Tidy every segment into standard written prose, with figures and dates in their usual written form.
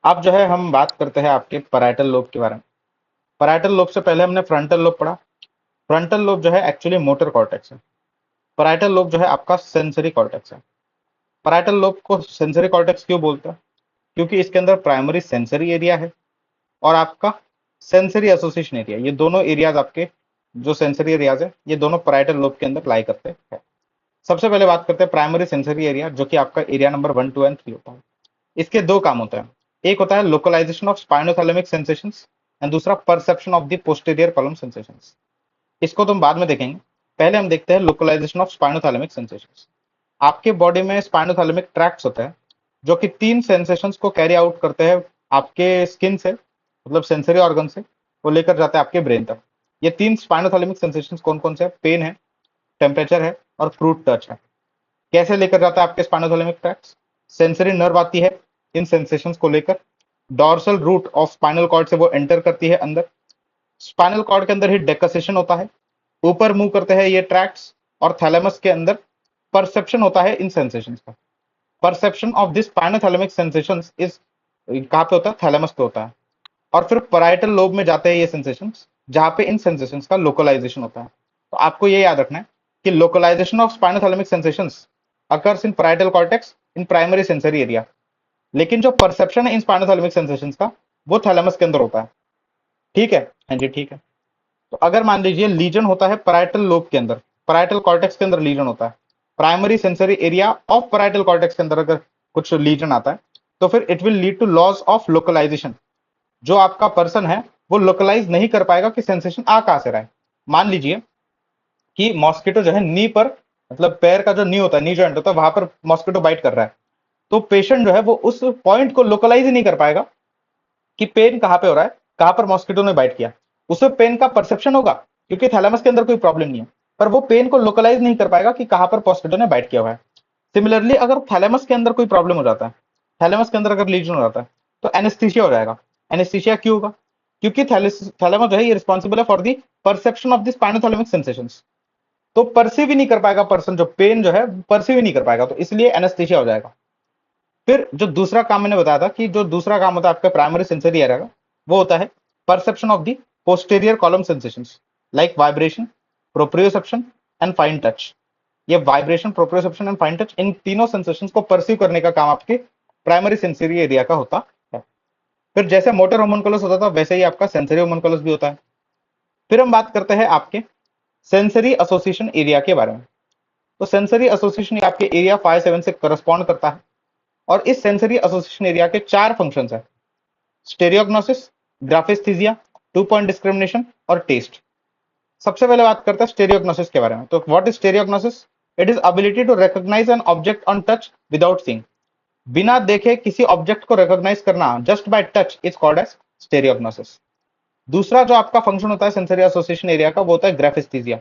अब जो है हम बात करते हैं आपके पैराइटल लोब के बारे में। पैराइटल लोब से पहले हमने फ्रंटल लोब पढ़ा। फ्रंटल लोब जो है एक्चुअली मोटर कॉर्टेक्स है। पैराइटल लोब जो है आपका सेंसरी कॉर्टेक्स है। पैराइटल लोब को सेंसरी कॉर्टेक्स क्यों बोलते हैं? क्योंकि इसके अंदर प्राइमरी सेंसरी एरिया है और आपका सेंसरी एसोसिएशन एरिया, ये दोनों एरियाज आपके जो सेंसरी एरियाज है ये दोनों पैराइटल लोब के अंदर लाई करते हैं। सबसे पहले बात करते हैं प्राइमरी सेंसरी एरिया, जो कि आपका एरिया नंबर 1 2 एंड 3 होता है। इसके दो काम होते हैं। एक होता है localisation of spinothalamic sensations and दूसरा perception of the posterior column sensations. इसको तुम बाद में देखेंगे। पहले हम देखते हैं लोकलाइजेशन ऑफ स्पाइनोथैलेमिक सेंसेशंस। आपके बॉडी में स्पाइनोथैलेमिक ट्रैक्ट्स होते हैं जो कि तीन सेंसेशंस को कैरी आउट करते हैं आपके स्किन से, मतलब सेंसरी ऑर्गन से, वो लेकर जाते हैं आपके ब्रेन तक। ये तीन स्पाइनोथैलेमिक सेंसेशंस कौन कौन से हैं? पेन है, टेम्परेचर है और क्रूड टच है। कैसे लेकर जाता है आपके स्पाइनोथैलेमिक ट्रैक्ट्स? सेंसरी नर्व आती है इन सेंसेशंस को लेकर, dorsal root of spinal cord से वो एंटर करती है अंदर। स्पाइनल कॉर्ड के अंदर ही डेकोसेशन होता है, ऊपर मूव करते हैं ये ट्रैक्ट्स और थैलेमस के अंदर परसेप्शन होता है इन सेंसेशंस का। Perception of this spinothalamic sensations is कहाँ पे होता है? थैलेमस पे होता है। और फिर पैराइटल लोब में जाते हैं ये सेंसेशंस, जहां पे इन सेंसेशंस का लोकलाइजेशन होता है। तो आपको ये याद रखना है कि localisation of spinothalamic sensations occurs in parietal cortex in primary sensory area, लेकिन जो परसेप्शन है इन स्पाइनोथैलेमिक सेंसेशंस का वो थैलेमस के अंदर होता है। ठीक है? हाँ जी, ठीक है। तो अगर मान लीजिए लीजन होता है पैराइटल लोब के अंदर, पैराइटल कॉर्टेक्स के अंदर लीजन होता है, primary sensory area of parietal cortex के अंदर अगर कुछ लीजन आता है, तो फिर it will lead to loss of localisation. जो आपका पर्सन है वो लोकलाइज नहीं कर पाएगा कि सेंसेशन आ कहां से रहा है। मान लीजिए कि मॉस्किटो जो है नी पर, मतलब पैर का जो नी होता है, नी जॉइंट होता है, वहां पर मॉस्किटो बाइट कर रहा है। तो पेशेंट जो है वो उस पॉइंट को लोकलाइज ही नहीं कर पाएगा कि पेन कहां पे हो रहा है, कहां पर मॉस्किटो ने बाइट किया। उसे पेन का परसेप्शन होगा क्योंकि थैलेमस के अंदर कोई प्रॉब्लम नहीं है, पर वो पेन को लोकलाइज नहीं कर पाएगा कि कहां पर मॉस्किटो ने बाइट किया हुआ है। सिमिलरली अगर थैलेमस के अंदर कोई प्रॉब्लम हो जाता है, थैलेमस के अंदर अगर लीजन हो जाता है, तो एनेस्थीसिया हो जाएगा। एनेस्थीसिया क्यों होगा? क्योंकि थैलेमस जो है ये रिस्पॉन्सिबल है for the perception of the spinothalamic sensations. तो परसीव ही नहीं कर पाएगा पर्सन, जो पेन जो है परसीव ही नहीं कर पाएगा, तो इसलिए एनेस्थीसिया हो जाएगा। फिर जो दूसरा काम मैंने बताया था कि जो दूसरा काम होता है आपका प्राइमरी सेंसरी एरिया का, वो होता है perception of the posterior column sensations like vibration, proprioception and fine touch. ये vibration, proprioception and fine touch, इन तीनों सेंसेशंस को परसीव करने का काम आपके प्राइमरी सेंसरी एरिया का होता है। फिर जैसे मोटर होम्युनकुलस होता था वैसे ही आपका सेंसरी होम्युनकुलस भी होता है। फिर हम बात करते हैं आपके सेंसरी एसोसिएशन एरिया के बारे में। तो सेंसरी एसोसिएशन आपके एरिया 5 7 से करस्पॉन्ड करता है और इस सेंसरी एसोसिएशन एरिया के चार फंक्शंस है: स्टेरियोग्नोसिस, ग्राफिस्थीजिया, टू पॉइंट डिस्क्रिमिनेशन और टेस्ट। सबसे पहले बात करते हैं स्टेरियोग्नोसिस के बारे में। तो what is stereognosis? It is ability to recognise an object on touch without seeing. बिना देखे किसी ऑब्जेक्ट को रिकॉग्नाइज करना just by touch is called as stereognosis. दूसरा जो आपका फंक्शन होता है सेंसरी एसोसिएशन एरिया का, वो होता है graphesthesia.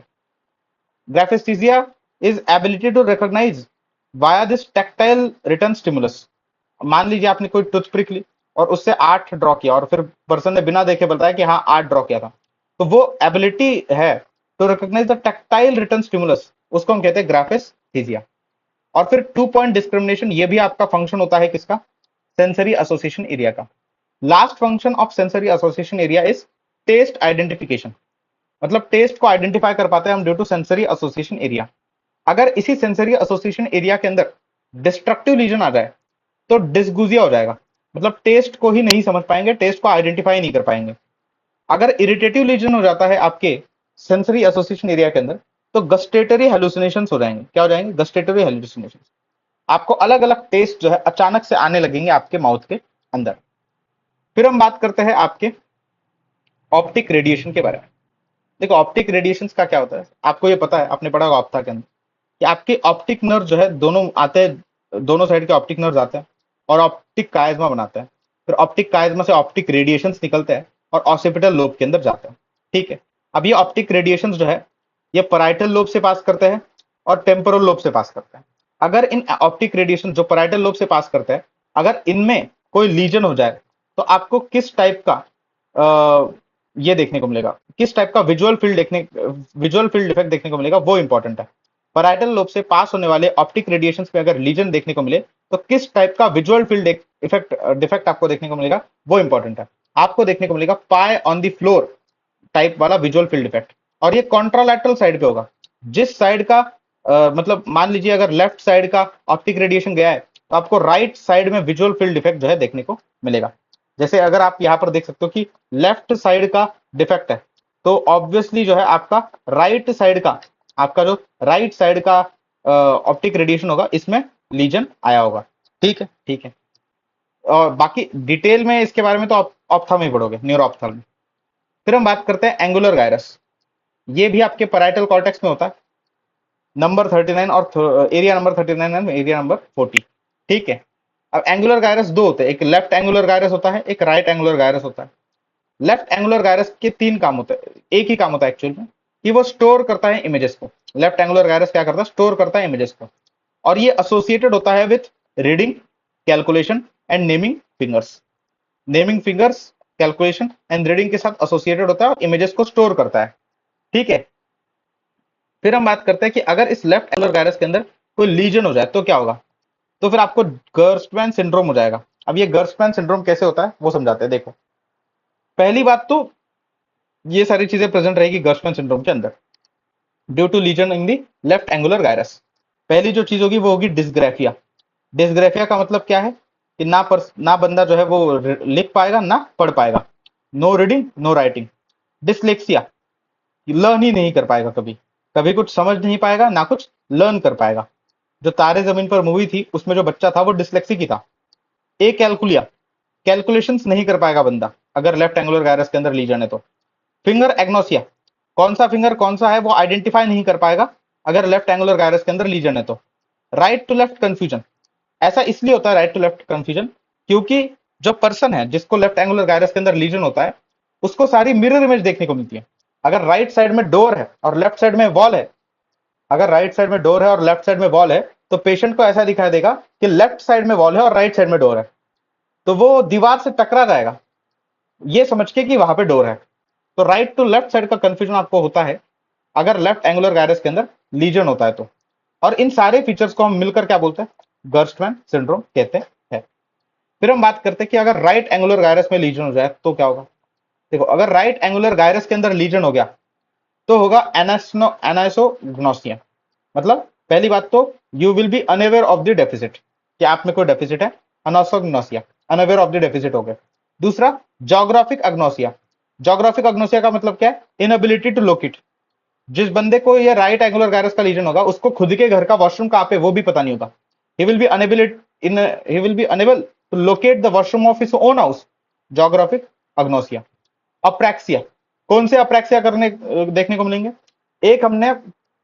Graphesthesia is ability to recognise via this tactile return stimulus. मान लीजिए आपने कोई टूथ प्रिक ली और उससे 8 ड्रॉ किया और फिर पर्सन ने बिना देखे बताया कि हाँ 8 ड्रॉ किया था, तो वो एबिलिटी है to recognise the tactile return stimulus, उसको हम कहते हैं ग्राफिस्थीजिया। और फिर टू पॉइंट डिस्क्रिमिनेशन, ये भी आपका फंक्शन होता है किसका? सेंसरी एसोसिएशन एरिया का। Last function of sensory association area is test identification. मतलब टेस्ट को आइडेंटिफाई कर पाते हैं हम due to sensory association area. अगर इसी सेंसरी एसोसिएशन एरिया के अंदर डिस्ट्रक्टिव लीजन आ जाए तो डिस्गुजिया हो जाएगा, मतलब टेस्ट को ही नहीं समझ पाएंगे, टेस्ट को आइडेंटिफाई नहीं कर पाएंगे। अगर इरिटेटिव लीजन हो जाता है आपके सेंसरी एसोसिएशन एरिया के अंदर, तो गस्टेटरी हेलुसिनेशन हो जाएंगे। क्या हो जाएंगे? Gustatory hallucination. आपको अलग अलग टेस्ट जो है अचानक से आने लगेंगे आपके माउथ के अंदर। फिर हम बात करते हैं आपके ऑप्टिक रेडिएशन के बारे में। देखो ऑप्टिक रेडिएशन का क्या होता है, आपको ये पता है, आपने पढ़ा होगा ऑप्था के अंदर, कि आपके ऑप्टिक नर्व जो है दोनों आते हैं, दोनों साइड के ऑप्टिक नर्व आते हैं और ऑप्टिक कायज्मा बनाते हैं। फिर ऑप्टिक कायज्मा से ऑप्टिक रेडिएशन निकलते हैं और ऑसिपिटल लोब के अंदर जाते हैं। ठीक है? अब ये ऑप्टिक रेडिएशन जो है ये पैराइटल लोब से पास करते हैं और टेम्पोरल लोब से पास करते हैं। अगर इन ऑप्टिक रेडिएशन जो पैराइटल लोब से पास करते हैं, अगर इनमें कोई लीजन हो जाए तो आपको किस टाइप का ये देखने को मिलेगा, किस टाइप का विजुअल फील्ड इफेक्ट देखने को मिलेगा, वो इंपॉर्टेंट है। पैराइटल लोब से पास होने वाले ऑप्टिक रेडिएशन में अगर लीजन देखने को मिले तो किस टाइप का विजुअल फील्ड इफेक्ट डिफेक्ट आपको देखने को मिलेगा, वो इंपॉर्टेंट है। आपको देखने को मिलेगा पाई ऑन द फ्लोर टाइप वाला विजुअल फील्ड इफेक्ट, और ये कॉन्ट्रालैटरल साइड पे होगा। जिस साइड का मतलब मान लीजिए अगर लेफ्ट साइड का ऑप्टिक रेडिएशन गया है तो आपको राइट साइड में विजुअल फील्ड इफेक्ट जो है देखने को मिलेगा। जैसे अगर आप यहाँ पर देख सकते हो कि लेफ्ट साइड का डिफेक्ट है, तो ऑब्वियसली जो है आपका राइट साइड का, आपका जो राइट साइड का ऑप्टिक रेडिएशन होगा इसमें लीजन आया होगा। ठीक है, ठीक है। और बाकी डिटेल में इसके बारे में तो आप ऑप्था में पढ़ोगे, न्यूरो ऑप्था में। फिर हम बात करते हैं एंगुलर गायरस। ये भी आपके पैराइटल कॉर्टेक्स में होता है, नंबर 39 और area number 39 and area number 40। ठीक है। अब एंगुलर गायरस दो होते हैं, एक लेफ्ट एंगुलर गायरस होता है, एक राइट एंगुलर गायरस होता है। लेफ्ट एंगुलर गायरस के तीन काम होते हैं, एक ही काम होता है एक्चुअल में, कि वो स्टोर करता है इमेजेस को। लेफ्ट एंगुलर गायरस क्या करता है, स्टोर करता है इमेजेस को, और ये एसोसिएटेड होता है with reading, calculation and naming fingers. Naming fingers, calculation and reading के साथ एसोसिएटेड होता है और इमेजेस को स्टोर करता है। ठीक है। फिर हम बात करते हैं कि अगर इस लेफ्ट एंगुलर गायरस के अंदर कोई लीजन हो जाए तो क्या होगा, तो फिर आपको गर्स्टमैन सिंड्रोम हो जाएगा। अब ये गर्स्टमैन सिंड्रोम कैसे होता है वो समझाते हैं। देखो, पहली बात तो ये सारी चीजें प्रेजेंट रहेगी गर्स्टमैन सिंड्रोम के अंदर due to lesion in the left angular gyrus. पहली जो चीज होगी वो होगी डिस्ग्राफिया। डिस्ग्राफिया का मतलब क्या है कि ना बंदा जो है वो लिख पाएगा ना पढ़ पाएगा, no reading no writing. Dyslexia, learn ही नहीं कर पाएगा, कभी कभी कुछ समझ नहीं पाएगा ना कुछ लर्न कर पाएगा। जो तारे जमीन पर मूवी थी उसमें जो बच्चा था वो डिसलेक्सिक ही था। ए कैलकुलिया, कैलकुलेशंस नहीं कर पाएगा बंदा अगर लेफ्ट एंगुलर गायरस के अंदर लीजन है तो। फिंगर एग्नोसिया, कौन सा फिंगर कौन सा है वो आइडेंटिफाई नहीं कर पाएगा अगर लेफ्ट एंगुलर गायरस के अंदर लीजन है तो। राइट टू लेफ्ट कंफ्यूजन, ऐसा इसलिए होता है राइट टू लेफ्ट कंफ्यूजन क्योंकि जो पर्सन है जिसको लेफ्ट एंगुलर गायरस के अंदर लीजन होता है उसको सारी मिरर इमेज देखने को मिलती है। अगर राइट साइड में डोर है और लेफ्ट साइड में वॉल है, अगर राइट साइड में डोर है और लेफ्ट साइड में वॉल है तो पेशेंट को ऐसा दिखाई देगा कि लेफ्ट साइड में वॉल है और राइट साइड में डोर है, तो वो दीवार से टकरा जाएगा ये समझ के कि वहां पे डोर है। तो राइट टू लेफ्ट साइड का कंफ्यूजन आपको होता है अगर लेफ्ट एंगुलर गायरस के अंदर लीजन होता है तो। और इन सारे फीचर्स को हम मिलकर क्या बोलते हैं, गर्स्टमैन सिंड्रोम कहते हैं। फिर हम बात करते हैं कि अगर राइट एंगुलर गायरस में लीजन हो जाए तो क्या होगा। देखो, अगर राइट एंगुलर गायरस के अंदर लीजन हो गया तो होगा एनाइसोग्नोसिया। मतलब पहली बात तो you will be unaware of the deficit, कि आप में कोई डेफिसिट है, एनाइसोग्नोसिया, अनअवेयर ऑफ द डेफिसिट हो गया। दूसरा, जोग्राफिक अग्नोसिया। जोग्राफिक अग्नोसिया का मतलब क्या है, इनएबिलिटी टू लोकेट। जिस बंदे को ये राइट एंगुलर गायरस का लीजन होगा उसको खुद के घर का वॉशरूम कहां पे वो भी पता नहीं होगा। He will be unable to locate the washroom of his own house, geographic agnosia. Apraxia, कौन से अप्रैक्सिया करने देखने को मिलेंगे, एक हमने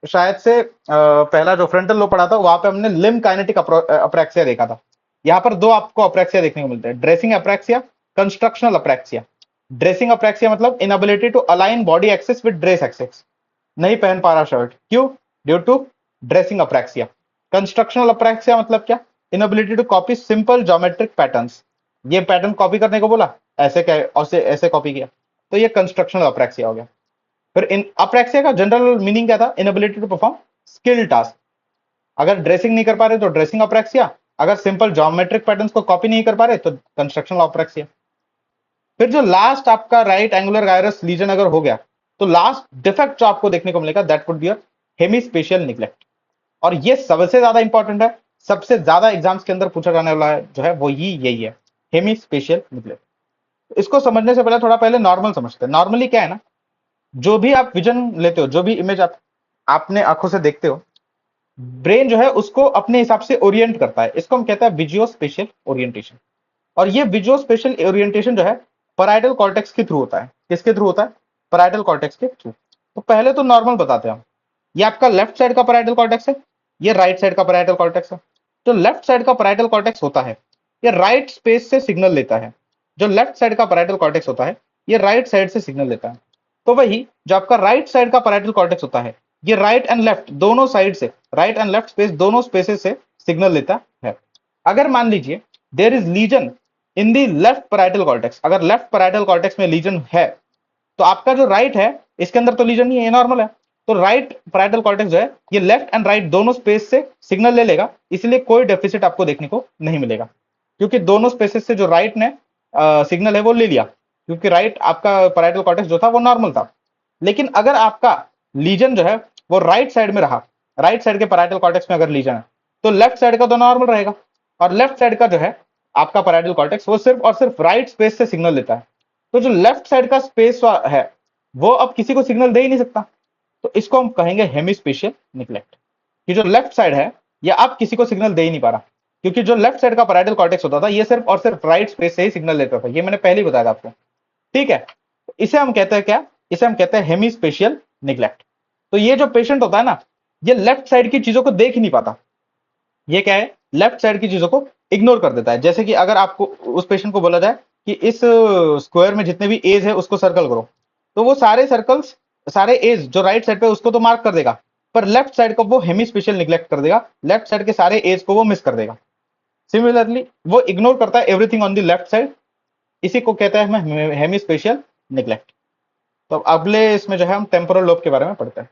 शायद से पहला जो फ्रंटल लो पढ़ा था वहां पे हमने लिम्ब काइनेटिक अप्रैक्सिया देखा था। यहाँ पर दो आपको अप्रैक्सिया देखने को मिलते हैं, dressing apraxia, constructional apraxia. Dressing apraxia मतलब inability to align body axes with dress axes, नहीं पहन पा रहा शर्ट, क्यों, due to dressing apraxia. Constructional apraxia मतलब क्या, inability to copy simple geometric patterns. ये पैटर्न कॉपी करने को बोला, ऐसे ऐसे कॉपी किया, तो ये कंस्ट्रक्शनल अप्रैक्सिया हो गया। फिर इन अप्रैक्सिया का जनरल मीनिंग क्या था, inability to perform skill task. अगर ड्रेसिंग नहीं कर पा रहे तो ड्रेसिंग अप्रैक्सिया, अगर सिंपल ज्योमेट्रिक पैटर्न्स को कॉपी नहीं कर पा रहे तो कंस्ट्रक्शनल अप्रैक्सिया। फिर जो लास्ट आपका राइट एंगुलर गायरस लीजन अगर हो गया तो लास्ट डिफेक्ट जो आपको देखने को मिलेगा that would be a hemispatial neglect. और ये सबसे ज्यादा इंपॉर्टेंट है, सबसे ज्यादा एग्जाम्स के अंदर पूछा जाने वाला है जो है वो यही है, हेमिस्पेशियल निग्लेक्ट। इसको समझने से पहले थोड़ा पहले नॉर्मल समझते हैं। नॉर्मली क्या है ना, जो भी आप विजन लेते हो, जो भी इमेज आप अपने आंखों से देखते हो, ब्रेन जो है उसको अपने हिसाब से ओरिएंट करता है, इसको हम कहते हैं विजुओ स्पेशियल ओरिएंटेशन। और ये विजुओ स्पेशियल ओरिएंटेशन जो है पैराइटल कॉर्टेक्स के थ्रू होता है। किसके थ्रू होता है, पैराइटल कॉर्टेक्स के थ्रू। तो पहले तो नॉर्मल बताते हैं हम, ये आपका लेफ्ट साइड का पैराइटल कॉर्टेक्स है, ये राइट साइड का पैराइटल कॉर्टेक्स है। जो लेफ्ट साइड का पैराइटल कॉर्टेक्स होता है ये राइट स्पेस से सिग्नल लेता है, जो लेफ्ट साइड का पैराइटल कॉर्टेक्स होता है ये राइट साइड से सिग्नल लेता है। तो वही जो आपका राइट साइड का पैराइटल कॉर्टेक्स होता है ये राइट एंड लेफ्ट दोनों साइड से, राइट एंड लेफ्ट स्पेस दोनों स्पेसेस से सिग्नल लेता है। अगर मान लीजिए there is lesion in the left parietal cortex, अगर लेफ्ट पैराइटल कॉर्टेक्स में लीजन है तो आपका जो राइट है इसके अंदर तो लीजन नहीं है, ये नॉर्मल है। तो राइट पैराइटल कॉर्टेक्स जो है ये लेफ्ट एंड राइट दोनों स्पेस से सिग्नल ले लेगा, इसलिए कोई डेफिसिट आपको देखने को नहीं मिलेगा, क्योंकि दोनों स्पेसेस से जो राइट ने सिग्नल है वो ले लिया, क्योंकि राइट आपका पैराइटल कॉर्टेक्स जो था वो नॉर्मल था। लेकिन अगर आपका लीजन जो है वो राइट साइड में रहा, राइट साइड के पैराइटल कॉर्टेक्स में अगर लीजन है, तो लेफ्ट साइड का तो नॉर्मल रहेगा, और लेफ्ट साइड का जो है आपका पैराइटल कॉर्टेक्स वो सिर्फ और सिर्फ राइट स्पेस से सिग्नल लेता है। तो जो लेफ्ट साइड का स्पेस है वो अब किसी को सिग्नल दे ही नहीं सकता, तो इसको हम कहेंगे हेमिस्पेशियल निग्लेक्ट, कि जो लेफ्ट साइड है ये अब किसी को सिग्नल दे ही नहीं पा रहा, क्योंकि जो लेफ्ट साइड का पैराइटल कॉर्टेक्स होता था ये सिर्फ और सिर्फ राइट स्पेस से ही सिग्नल लेता था, ये मैंने पहले ही बताया था आपको। ठीक है, इसे हम कहते हैं क्या, इसे हम कहते हैं हेमिस्पेशियल निग्लेक्ट। तो ये जो पेशेंट होता है ना, ये लेफ्ट साइड की चीजों को देख ही नहीं पाता, ये क्या है, लेफ्ट साइड की चीजों को इग्नोर कर देता है। जैसे कि अगर आपको उस पेशेंट को बोला जाए कि इस स्क्वायर में जितने भी एज है उसको सर्कल करो, तो वो सारे सर्कल्स, सारे एज जो राइट साइड पे उसको तो मार्क कर देगा, पर लेफ्ट साइड को वो हेमिस्पेशियल निग्लेक्ट कर देगा, लेफ्ट साइड के सारे एज को वो मिस कर देगा। सिमिलरली वो इग्नोर करता है everything on the left side, इसी को कहते हैं हेमिस्पेशियल निग्लेक्ट। तो अब अगले इसमें जो है हम टेम्पोरल लोब के बारे में पढ़ते हैं।